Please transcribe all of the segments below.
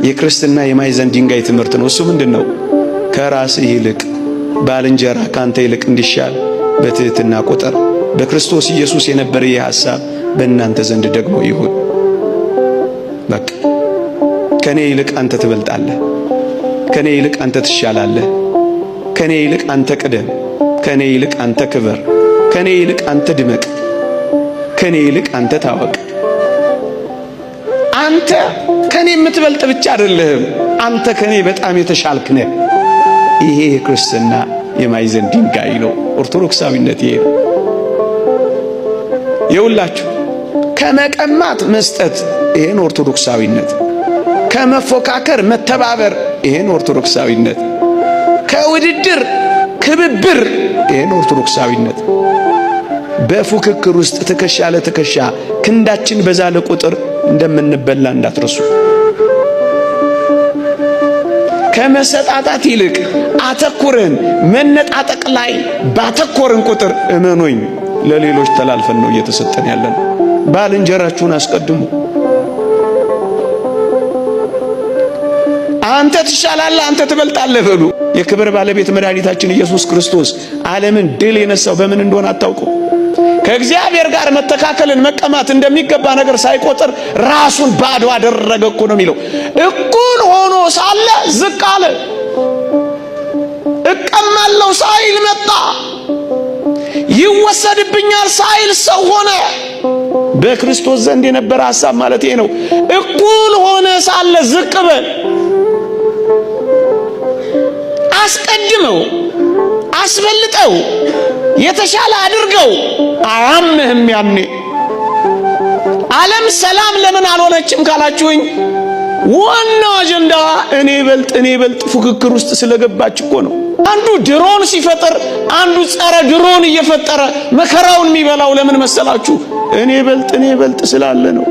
የክርስትና የማዕዘን ድንጋይ ትምህርት ነው። እሱ ምንድነው? ከራስህ ይልቅ ባልንጀራ ካንተ ይልቅ እንዲሻል በትህትና ቁጠር። በክርስቶስ ኢየሱስ የነበረ ይህ ሐሳብ በእናንተ ዘንድ ደግሞ ይሁን። በቃ ከኔ ይልቅ አንተ ትበልጣለህ፣ ከኔ ይልቅ አንተ ትሻላለህ፣ ከኔ ይልቅ አንተ ቅደም፣ ከኔ ይልቅ አንተ ክበር፣ ከኔ ይልቅ አንተ ድመቅ፣ ከኔ ይልቅ አንተ ታወቅ። አንተ ከኔ የምትበልጥ ብቻ አይደለህም፣ አንተ ከኔ በጣም የተሻልክ ነህ። ይሄ የክርስትና የማዕዘን ድንጋይ ነው። ኦርቶዶክሳዊነት ይሄ ነው። የሁላችሁ ከመቀማት መስጠት፣ ይሄን ኦርቶዶክሳዊነት። ከመፎካከር መተባበር፣ ይሄን ኦርቶዶክሳዊነት። ከውድድር ክብብር፣ ይሄን ኦርቶዶክሳዊነት። በፉክክር ውስጥ ትከሻ ለትከሻ ክንዳችን በዛለ ቁጥር እንደምንበላ እንዳትረሱ። ከመሰጣጣት ይልቅ አተኩረን መነጣጠቅ ላይ ባተኮርን ቁጥር እመኖኝ ለሌሎች ተላልፈን ነው እየተሰጠን ያለን። ባልንጀራችሁን አስቀድሙ። አንተ ትሻላለህ፣ አንተ ትበልጣለህ በሉ። የክብር ባለቤት መድኃኒታችን ኢየሱስ ክርስቶስ ዓለምን ድል የነሳው በምን እንደሆነ አታውቁ? ከእግዚአብሔር ጋር መተካከልን መቀማት እንደሚገባ ነገር ሳይቆጥር ራሱን ባዶ አደረገ እኮ ነው የሚለው። እኩል ሆኖ ሳለ ዝቅ አለ። እቀማለሁ ሳይል መጣ። ይወሰድብኛል ሳይል ሰው ሆነ። በክርስቶስ ዘንድ የነበረ ሐሳብ ማለት ይሄ ነው። እኩል ሆነ ሳለ ዝቅ በል። አስቀድመው፣ አስበልጠው፣ የተሻለ አድርገው። አያምህም ያኔ። ዓለም ሰላም ለምን አልሆነችም ካላችሁኝ፣ ዋናው አጀንዳዋ እኔ በልጥ ፉክክር ውስጥ ስለገባች እኮ ነው። አንዱ ድሮን ሲፈጠር አንዱ ጸረ ድሮን እየፈጠረ መከራውን የሚበላው ለምን መሰላችሁ? እኔ በልጥ ስላለ ነው።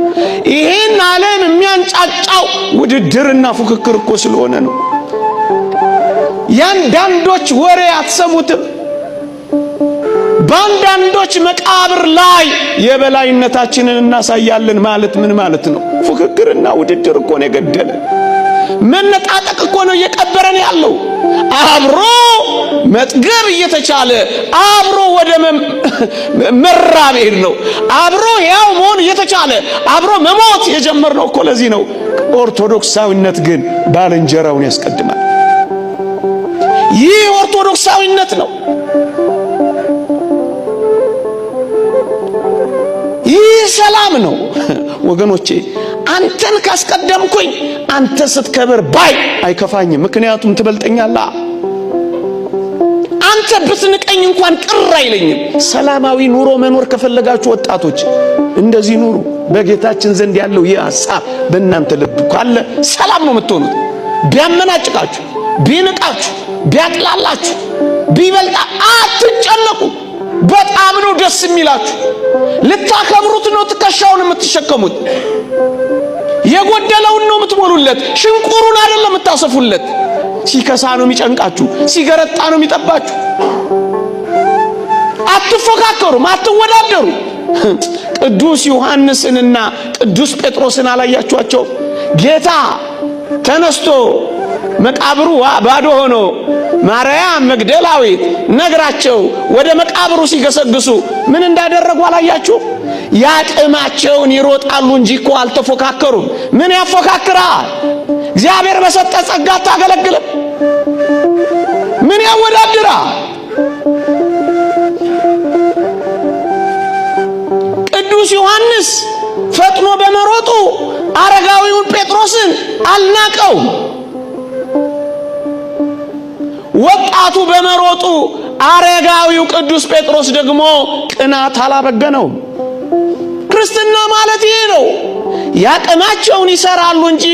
ይሄን ዓለም የሚያንጫጫው ውድድርና ፉክክር እኮ ስለሆነ ነው። ያንዳንዶች ወሬ አትሰሙትም? በአንዳንዶች መቃብር ላይ የበላይነታችንን እናሳያለን ማለት ምን ማለት ነው? ፉክክርና ውድድር እኮ ነው የገደለ። መነጣጠቅ እኮ ነው እየቀበረን ያለው። አብሮ መጥገብ እየተቻለ አብሮ ወደ መራብ ሄድ ነው። አብሮ ያው መሆን እየተቻለ አብሮ መሞት የጀመርነው እኮ ለዚህ ነው። ኦርቶዶክሳዊነት ግን ባልንጀራውን ያስቀድማል። ይህ ኦርቶዶክሳዊነት ነው። ይህ ሰላም ነው ወገኖቼ። አንተን ካስቀደምኩኝ አንተ ስትከብር ባይ አይከፋኝም፣ ምክንያቱም ትበልጠኛለህ። አንተ ብትንቀኝ እንኳን ቅር አይለኝም። ሰላማዊ ኑሮ መኖር ከፈለጋችሁ ወጣቶች እንደዚህ ኑሩ። በጌታችን ዘንድ ያለው ይህ ሐሳብ በእናንተ ልብ ካለ ሰላም ነው የምትሆኑት። ቢያመናጭቃችሁ፣ ቢንቃችሁ፣ ቢያጥላላችሁ፣ ቢበልጣ አትጨነቁ። በጣም ነው ደስ የሚላችሁ። ልታከብሩት ነው ትከሻውን የምትሸከሙት። የጎደለውን ነው የምትሞሉለት፣ ሽንቁሩን አይደለም የምታሰፉለት። ሲከሳ ነው የሚጨንቃችሁ፣ ሲገረጣ ነው የሚጠባችሁ። አትፎካከሩም፣ አትወዳደሩ። ቅዱስ ዮሐንስንና ቅዱስ ጴጥሮስን አላያችኋቸው? ጌታ ተነስቶ መቃብሩ ባዶ ሆኖ ማርያም መግደላዊት ነግራቸው ወደ መቃብሩ ሲገሰግሱ ምን እንዳደረጉ አላያችሁ? ያቅማቸውን ይሮጣሉ እንጂ እኮ አልተፎካከሩም። ምን ያፎካክራል? እግዚአብሔር በሰጠ ጸጋ አታገለግልም? ምን ያወዳድራል? ቅዱስ ዮሐንስ ፈጥኖ በመሮጡ አረጋዊውን ጴጥሮስን አልናቀውም። ወጣቱ በመሮጡ አረጋዊው ቅዱስ ጴጥሮስ ደግሞ ቅናት አላበገነውም። ክርስትና ማለት ይሄ ነው። ያቅማቸውን ይሰራሉ እንጂ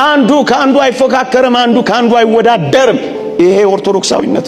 አንዱ ከአንዱ አይፎካከርም፣ አንዱ ከአንዱ አይወዳደርም። ይሄ ኦርቶዶክሳዊነት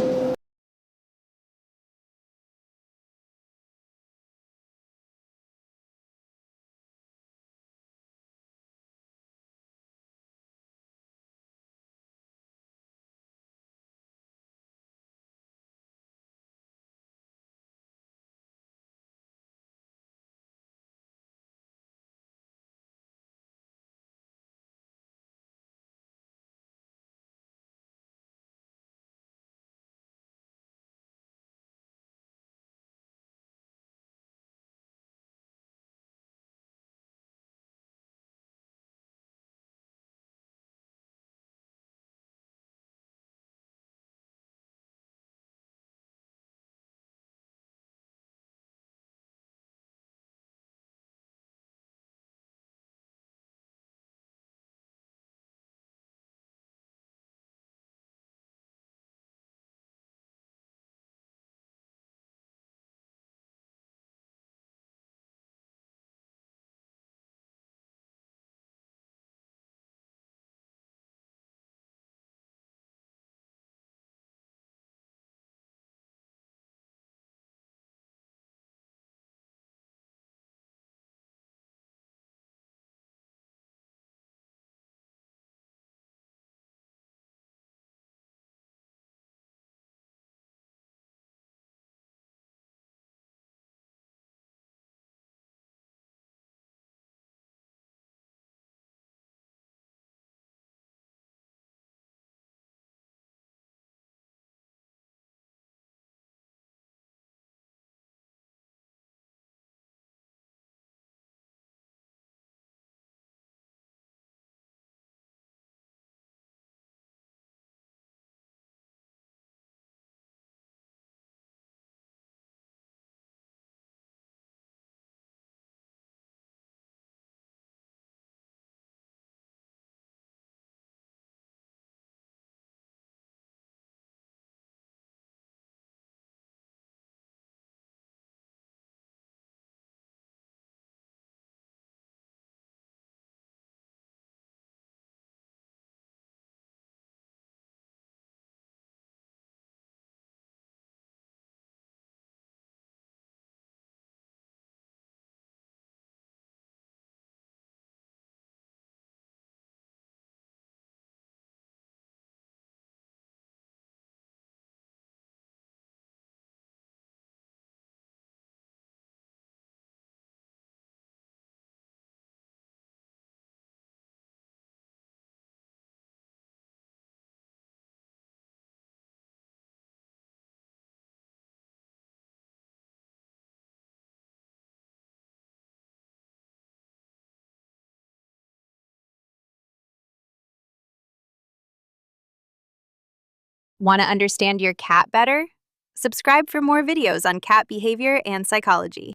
Want to understand your cat better? Subscribe for more videos on cat behavior and psychology.